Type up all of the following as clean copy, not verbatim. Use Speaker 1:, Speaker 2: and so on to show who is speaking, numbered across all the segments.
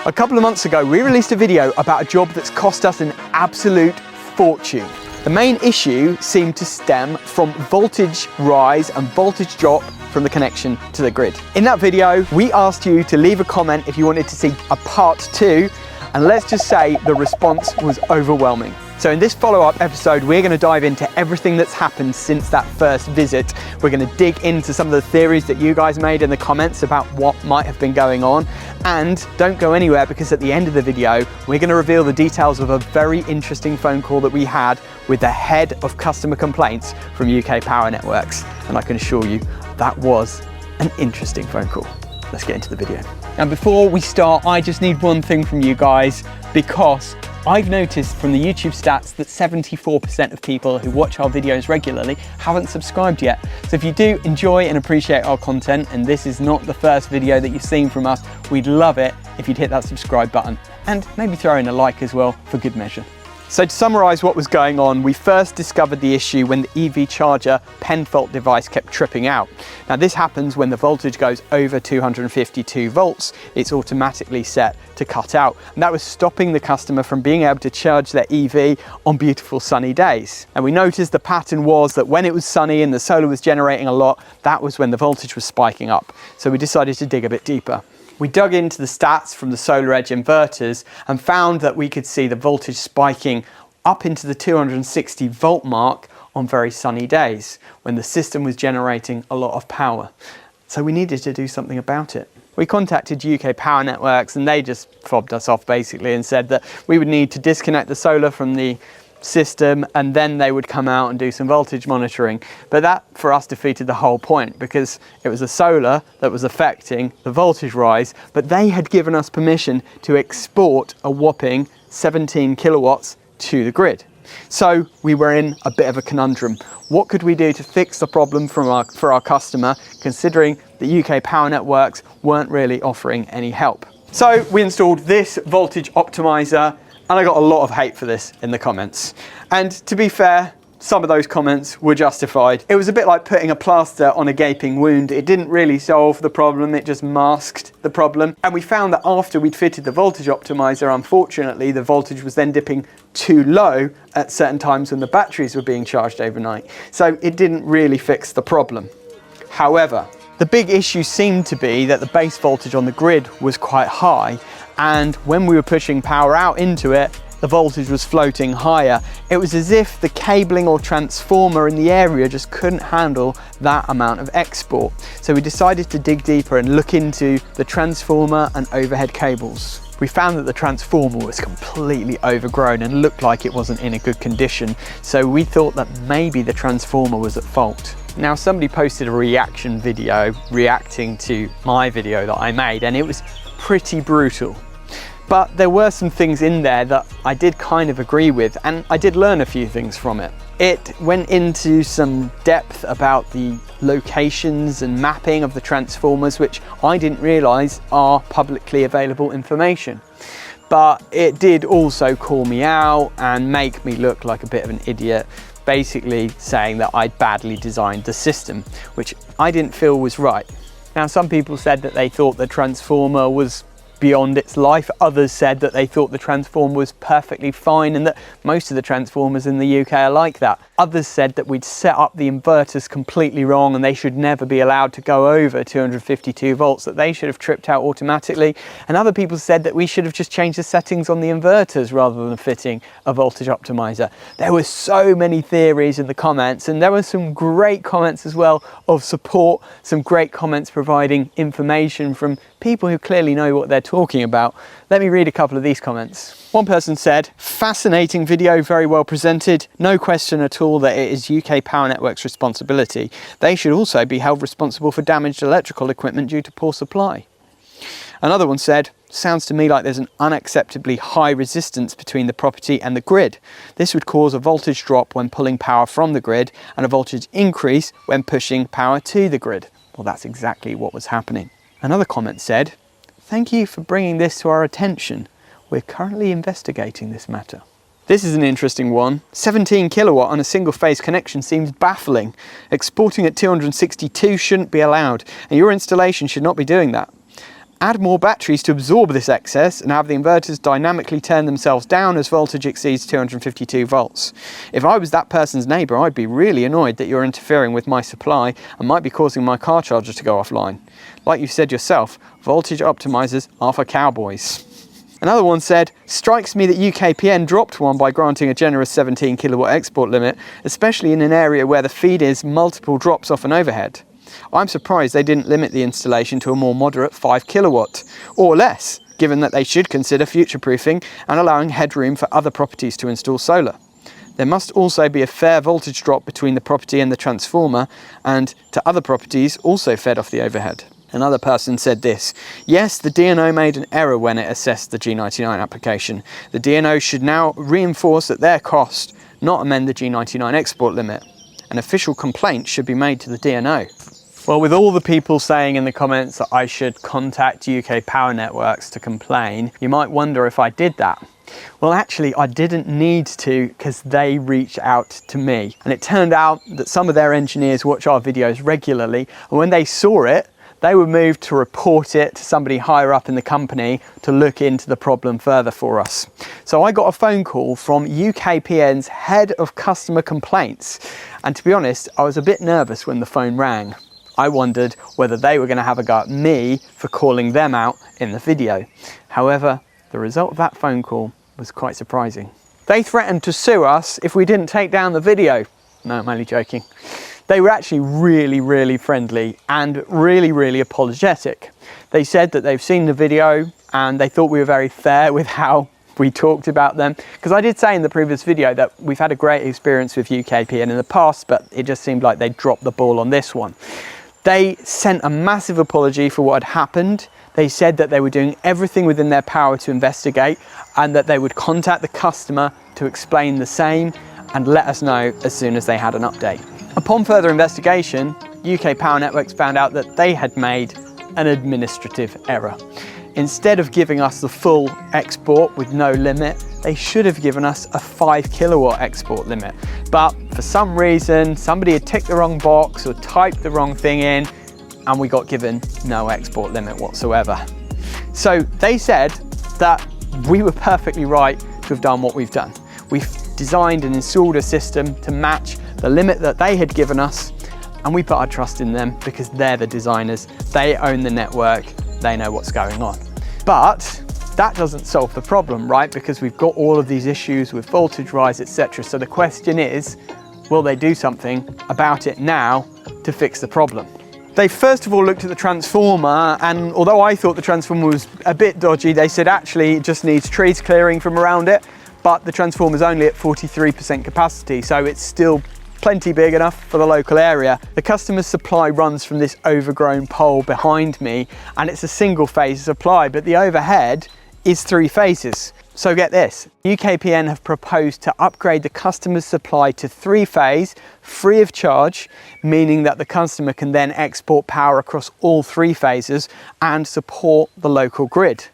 Speaker 1: A couple of months ago, we released a video about a job that's cost us an absolute fortune. The main issue seemed to stem from voltage rise and voltage drop from the connection to the grid. In that video, we asked you to leave a comment if you wanted to see a part 2, and let's just say the response was overwhelming. So in this follow-up episode, we're going to dive into everything that's happened since that first visit. We're going to dig into some of the theories that you guys made in the comments about what might have been going on. And don't go anywhere, because at the end of the video, we're going to reveal the details of a very interesting phone call that we had with the head of customer complaints from UK Power Networks. And I can assure you, that was an interesting phone call. Let's get into the video. And before we start, I just need one thing from you guys, because I've noticed from the YouTube stats that 74% of people who watch our videos regularly haven't subscribed yet. So if you do enjoy and appreciate our content, and this is not the first video that you've seen from us, we'd love it if you'd hit that subscribe button and maybe throw in a like as well for good measure. So to summarise what was going on, we first discovered the issue when the EV charger pen fault device kept tripping out. Now this happens when the voltage goes over 252 volts, it's automatically set to cut out. And that was stopping the customer from being able to charge their EV on beautiful sunny days. And we noticed the pattern was that when it was sunny and the solar was generating a lot, that was when the voltage was spiking up. So we decided to dig a bit deeper. We dug into the stats from the SolarEdge inverters and found that we could see the voltage spiking up into the 260 volt mark on very sunny days when the system was generating a lot of power. So we needed to do something about it. We contacted UK Power Networks and they just fobbed us off basically and said that we would need to disconnect the solar from the system and then they would come out and do some voltage monitoring. But that for us defeated the whole point, because it was the solar that was affecting the voltage rise, but they had given us permission to export a whopping 17 kilowatts to the grid. So we were in a bit of a conundrum. What could we do to fix the problem for our customer, considering the UK Power Networks weren't really offering any help? So we installed this voltage optimizer, and I got a lot of hate for this in the comments. And to be fair, some of those comments were justified. It was a bit like putting a plaster on a gaping wound. It didn't really solve the problem, it just masked the problem. And we found that after we'd fitted the voltage optimizer, unfortunately, the voltage was then dipping too low at certain times when the batteries were being charged overnight. So it didn't really fix the problem. However, the big issue seemed to be that the base voltage on the grid was quite high, and when we were pushing power out into it, the voltage was floating higher. It was as if the cabling or transformer in the area just couldn't handle that amount of export. So we decided to dig deeper and look into the transformer and overhead cables. We found that the transformer was completely overgrown and looked like it wasn't in a good condition. So we thought that maybe the transformer was at fault. Now somebody posted a reaction video reacting to my video that I made, and it was pretty brutal. But there were some things in there that I did kind of agree with, and I did learn a few things from it. It went into some depth about the locations and mapping of the transformers, which I didn't realise are publicly available information. But it did also call me out and make me look like a bit of an idiot, basically saying that I'd badly designed the system, which I didn't feel was right. Now, some people said that they thought the transformer was beyond its life. Others said that they thought the transformer was perfectly fine and that most of the transformers in the UK are like that. Others said that we'd set up the inverters completely wrong and they should never be allowed to go over 252 volts, that they should have tripped out automatically. And other people said that we should have just changed the settings on the inverters rather than fitting a voltage optimizer. There were so many theories in the comments, and there were some great comments as well of support, some great comments providing information from people who clearly know what they're talking about. Let me read a couple of these comments. One person said, "Fascinating video, very well presented. No question at all that it is UK Power Networks' responsibility. They should also be held responsible for damaged electrical equipment due to poor supply." Another one said, "Sounds to me like there's an unacceptably high resistance between the property and the grid. This would cause a voltage drop when pulling power from the grid and a voltage increase when pushing power to the grid." Well, that's exactly what was happening. Another comment said, "Thank you for bringing this to our attention. We're currently investigating this matter." This is an interesting one. 17 kilowatt on a single phase connection seems baffling. Exporting at 262 shouldn't be allowed, and your installation should not be doing that. Add more batteries to absorb this excess and have the inverters dynamically turn themselves down as voltage exceeds 252 volts. If I was that person's neighbour, I'd be really annoyed that you're interfering with my supply and might be causing my car charger to go offline. Like you said yourself, voltage optimizers are for cowboys. Another one said, strikes me that UKPN dropped one by granting a generous 17 kilowatt export limit, especially in an area where the feed is multiple drops off an overhead. I'm surprised they didn't limit the installation to a more moderate 5 kilowatt or less, given that they should consider future-proofing and allowing headroom for other properties to install solar. There must also be a fair voltage drop between the property and the transformer and to other properties also fed off the overhead. Another person said this, yes, the DNO made an error when it assessed the G99 application. The DNO should now reinforce at their cost, not amend the G99 export limit. An official complaint should be made to the DNO. Well, with all the people saying in the comments that I should contact UK Power Networks to complain, you might wonder if I did that. Well, actually, I didn't need to because they reached out to me. And it turned out that some of their engineers watch our videos regularly, and when they saw it, they were moved to report it to somebody higher up in the company to look into the problem further for us. So I got a phone call from UKPN's head of customer complaints. And to be honest, I was a bit nervous when the phone rang. I wondered whether they were going to have a go at me for calling them out in the video. However, the result of that phone call was quite surprising. They threatened to sue us if we didn't take down the video. No, I'm only joking. They were actually really friendly and really apologetic. They said that they've seen the video and they thought we were very fair with how we talked about them. Because I did say in the previous video that we've had a great experience with UKPN in the past, but it just seemed like they dropped the ball on this one. They sent a massive apology for what had happened. They said that they were doing everything within their power to investigate and that they would contact the customer to explain the same and let us know as soon as they had an update. Upon further investigation, UK Power Networks found out that they had made an administrative error. Instead of giving us the full export with no limit, they should have given us a 5 kilowatt export limit. But for some reason, somebody had ticked the wrong box or typed the wrong thing in, and we got given no export limit whatsoever. So they said that we were perfectly right to have done what we've done. We've designed and installed a system to match the limit that they had given us, and we put our trust in them because they're the designers, they own the network, they know what's going on. But that doesn't solve the problem, right? Because we've got all of these issues with voltage rise, etc. So the question is, will they do something about it now to fix the problem? They first of all looked at the transformer, and although I thought the transformer was a bit dodgy, they said actually it just needs trees clearing from around it, but the transformer's only at 43% capacity, so it's still plenty big enough for the local area. The customer's supply runs from this overgrown pole behind me, and it's a single phase supply, but the overhead is 3 phases. So get this, UKPN have proposed to upgrade the customer's supply to 3 phase, free of charge, meaning that the customer can then export power across all 3 phases and support the local grid.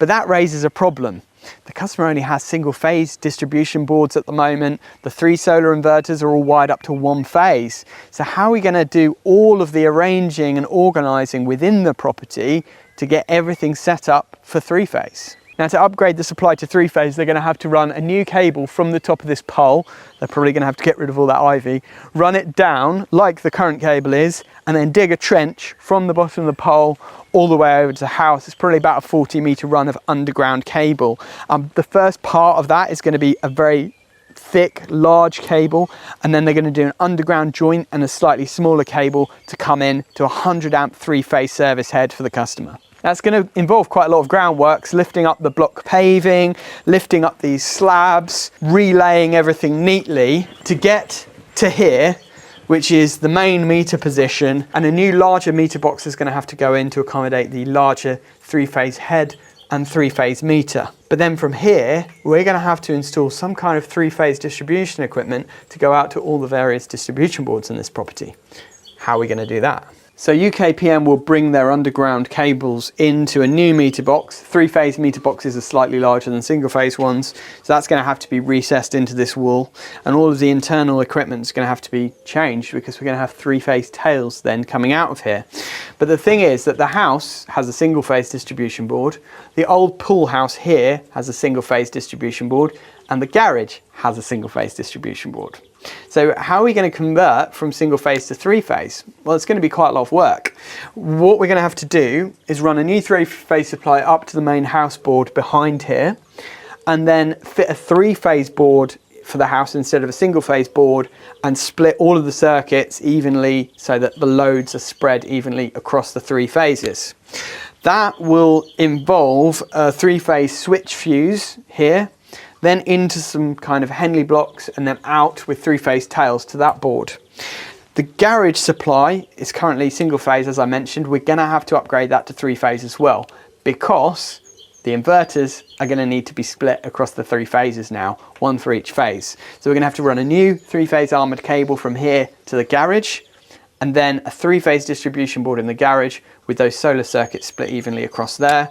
Speaker 1: But that raises a problem. The customer only has single phase distribution boards at the moment. The 3 solar inverters are all wired up to 1 phase. So how are we going to do all of the arranging and organising within the property to get everything set up for 3 phase? Now, to upgrade the supply to 3 phase, they're going to have to run a new cable from the top of this pole. They're probably going to have to get rid of all that ivy, run it down like the current cable is, and then dig a trench from the bottom of the pole all the way over to the house. It's probably about a 40-metre run of underground cable. The first part of that is going to be a very thick, large cable, and then they're going to do an underground joint and a slightly smaller cable to come in to a 100 amp 3-phase service head for the customer. That's going to involve quite a lot of groundworks, lifting up the block paving, lifting up these slabs, relaying everything neatly to get to here, which is the main meter position, and a new larger meter box is going to have to go in to accommodate the larger 3-phase head and 3-phase meter. But then from here, we're going to have to install some kind of 3-phase distribution equipment to go out to all the various distribution boards in this property. How are we going to do that? So UKPN will bring their underground cables into a new meter box. 3-phase meter boxes are slightly larger than single-phase ones, so that's going to have to be recessed into this wall, and all of the internal equipment is going to have to be changed because we're going to have 3-phase tails then coming out of here. But the thing is that the house has a single-phase distribution board, the old pool house here has a single-phase distribution board, and the garage has a single-phase distribution board. So how are we going to convert from single phase to 3-phase? Well, it's going to be quite a lot of work. What we're going to have to do is run a new 3-phase supply up to the main house board behind here, and then fit a 3-phase board for the house instead of a single phase board, and split all of the circuits evenly so that the loads are spread evenly across the 3 phases. That will involve a 3-phase switch fuse here, then into some kind of Henley blocks, and then out with 3-phase tails to that board. The garage supply is currently single phase, as I mentioned. We're going to have to upgrade that to 3-phase as well, because the inverters are going to need to be split across the 3 phases now, one for each phase. So we're going to have to run a new 3-phase armoured cable from here to the garage, and then a 3-phase distribution board in the garage with those solar circuits split evenly across there.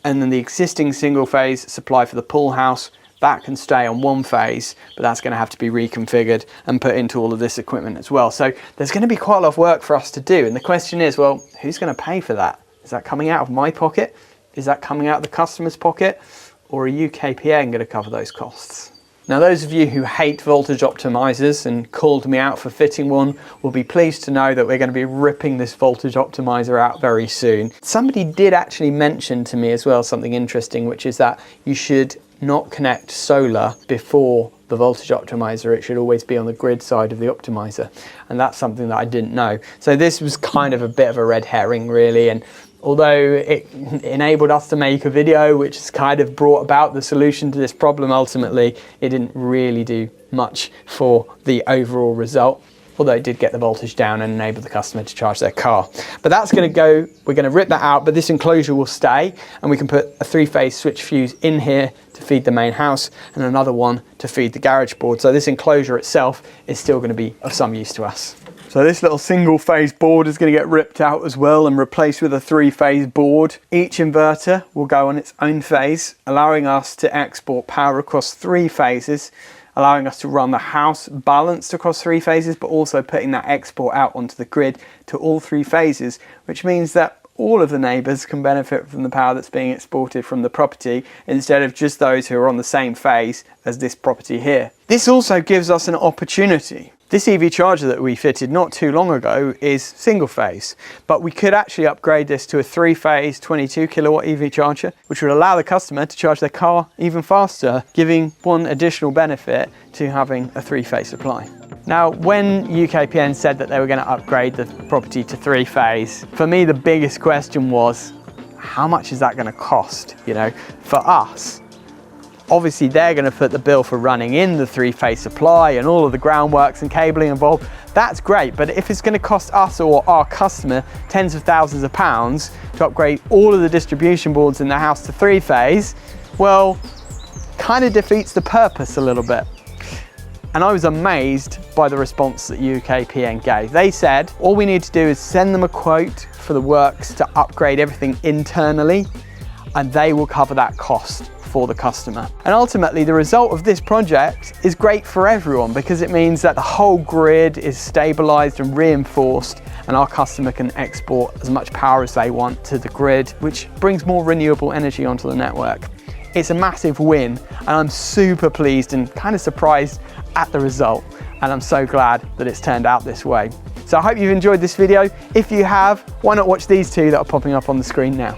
Speaker 1: And then the existing single phase supply for the pool house, that can stay on 1 phase, but that's going to have to be reconfigured and put into all of this equipment as well. So there's going to be quite a lot of work for us to do. And the question is, well, who's going to pay for that? Is that coming out of my pocket? Is that coming out of the customer's pocket? Or are UKPN going to cover those costs? Now, those of you who hate voltage optimizers and called me out for fitting one will be pleased to know that we're going to be ripping this voltage optimizer out very soon. Somebody did actually mention to me as well something interesting, which is that you should not connect solar before the voltage optimizer. It should always be on the grid side of the optimizer, and that's something that I didn't know. So this was kind of a bit of a red herring really, and although it enabled us to make a video which has kind of brought about the solution to this problem, ultimately it didn't really do much for the overall result, although it did get the voltage down and enable the customer to charge their car. But that's going to go, we're going to rip that out, but this enclosure will stay, and we can put a 3-phase switch fuse in here to feed the main house and another one to feed the garage board. So this enclosure itself is still going to be of some use to us. So this little single phase board is going to get ripped out as well and replaced with a 3-phase board. Each inverter will go on its own phase, allowing us to export power across 3 phases, allowing us to run the house balanced across 3 phases, but also putting that export out onto the grid to all 3 phases, which means that all of the neighbours can benefit from the power that's being exported from the property instead of just those who are on the same phase as this property here. This also gives us an opportunity. This EV charger that we fitted not too long ago is single phase, but we could actually upgrade this to a 3-phase 22 kilowatt EV charger, which would allow the customer to charge their car even faster, giving one additional benefit to having a 3-phase supply. Now, when UKPN said that they were going to upgrade the property to 3-phase, for me the biggest question was, how much is that going to cost, you know, for us? Obviously they're going to put the bill for running in the 3-phase supply and all of the groundworks and cabling involved. That's great, but if it's going to cost us or our customer tens of thousands of pounds to upgrade all of the distribution boards in the house to 3-phase, well, kind of defeats the purpose a little bit. And I was amazed by the response that UKPN gave. They said, all we need to do is send them a quote for the works to upgrade everything internally, and they will cover that cost for the customer. And ultimately the result of this project is great for everyone, because it means that the whole grid is stabilized and reinforced, and our customer can export as much power as they want to the grid, which brings more renewable energy onto the network. It's a massive win, and I'm super pleased and kind of surprised at the result, and I'm so glad that it's turned out this way. So I hope you've enjoyed this video. If you have, why not watch these two that are popping up on the screen now.